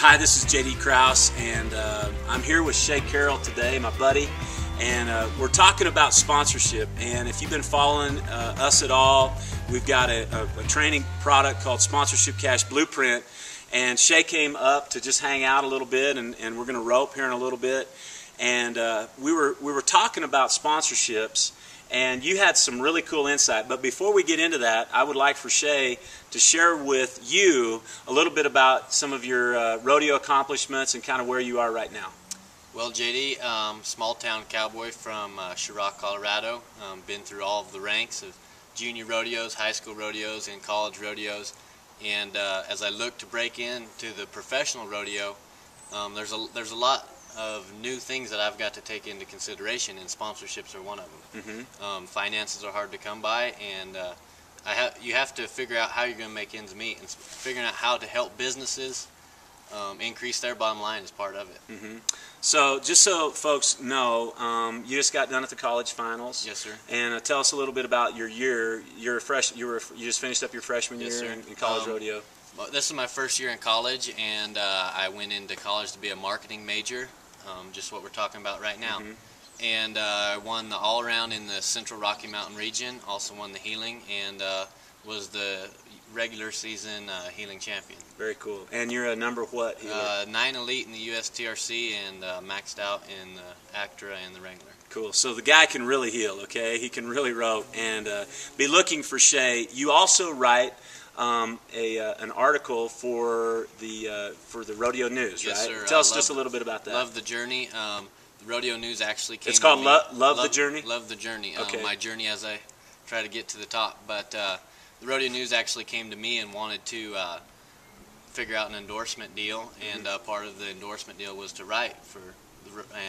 Hi, this is J.D. Krause, and I'm here with Shay Carroll today, my buddy, and we're talking about sponsorship. And if you've been following us at all, we've got a training product called Sponsorship Cash Blueprint, and Shay came up to just hang out a little bit, and we're going to rope here in a little bit. And we were talking about sponsorships, and you had some really cool insight. But before we get into that, I would like for Shay to share with you a little bit about some of your rodeo accomplishments and kind of where you are right now. Well, JD, small town cowboy from Chirac, Colorado. Been through all of the ranks of junior rodeos, high school rodeos, and college rodeos. And as I look to break into the professional rodeo, there's a lot of new things that I've got to take into consideration, and sponsorships are one of them. Mm-hmm. Finances are hard to come by, and you have to figure out how you're going to make ends meet, and figuring out how to help businesses increase their bottom line is part of it. Mm-hmm. So just so folks know, you just got done at the college finals. Yes, sir. And tell us a little bit about your year. You just finished up your freshman yes, year sir. in college rodeo. Well, this is my first year in college, and I went into college to be a marketing major, just what we're talking about right now. Mm-hmm. And I won the all-around in the Central Rocky Mountain region, also won the healing, and was the regular season healing champion. Very cool. And you're a number what healer? 9 elite in the USTRC, and maxed out in the Actra and the Wrangler. Cool. So the guy can really heal, okay? He can really rope. And be looking for Shay. You also write an article for the Rodeo News, yes, right? Sir. Tell us just a little bit about that. Love the Journey. The Rodeo News actually came. It's called to me. Love the Journey? Love the Journey. Okay. My journey as I try to get to the top. But the Rodeo News actually came to me and wanted to figure out an endorsement deal, and part of the endorsement deal was to write for,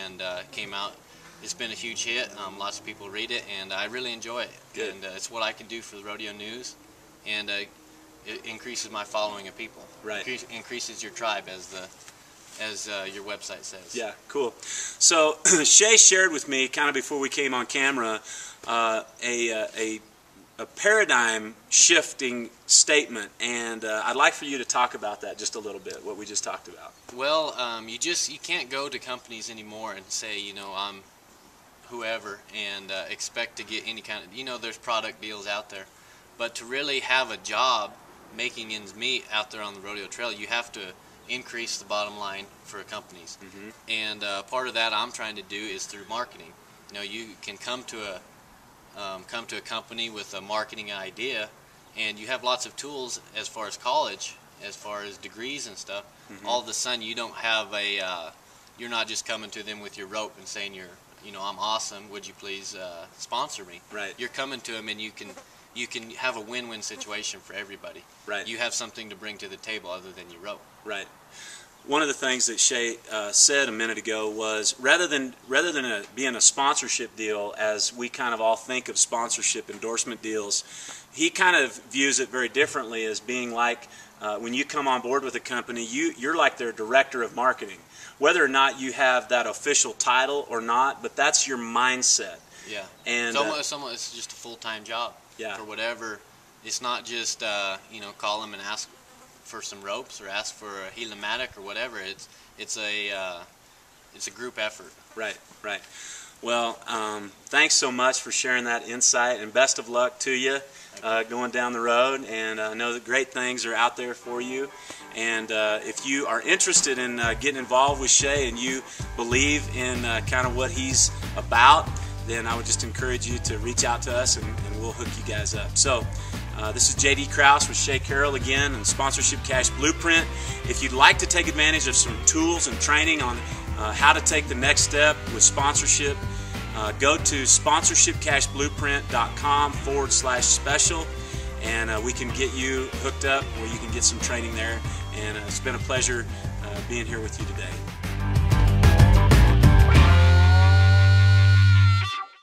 and came out. It's been a huge hit. Lots of people read it, and I really enjoy it. Good. And it's what I can do for the Rodeo News, and it increases my following of people. Right. Increases your tribe, as your website says. Yeah, cool. So Shay shared with me, kind of before we came on camera, a paradigm shifting statement, and I'd like for you to talk about that just a little bit, what we just talked about. Well, you can't go to companies anymore and say, you know, I'm whoever, and expect to get any kind of, you know, there's product deals out there, but to really have a job making ends meet out there on the rodeo trail, you have to increase the bottom line for companies. Mm-hmm. And part of that I'm trying to do is through marketing. You know, you can come to a company with a marketing idea, and you have lots of tools as far as college, as far as degrees and stuff. Mm-hmm. All of a sudden, you don't have you're not just coming to them with your rope and saying I'm awesome, would you please sponsor me? Right. You're coming to them, and you can have a win-win situation for everybody. Right. You have something to bring to the table other than your rope. Right. One of the things that Shay said a minute ago was rather than being a sponsorship deal, as we kind of all think of sponsorship endorsement deals, he kind of views it very differently as being like when you come on board with a company, you're like their director of marketing. Whether or not you have that official title or not, but that's your mindset. Yeah. And it's just a full-time job. Yeah. For whatever. It's not just call them and ask for some ropes or ask for a heliomatic or whatever. It's a group effort. Right, right. Well, thanks so much for sharing that insight, and best of luck to you going down the road. And I know that great things are out there for you. And if you are interested in getting involved with Shay, and you believe in kind of what he's about, then I would just encourage you to reach out to us, and we'll hook you guys up. So this is J.D. Krause with Shay Carroll again, and Sponsorship Cash Blueprint. If you'd like to take advantage of some tools and training on how to take the next step with sponsorship, go to sponsorshipcashblueprint.com/special, and we can get you hooked up where you can get some training there. And it's been a pleasure being here with you today.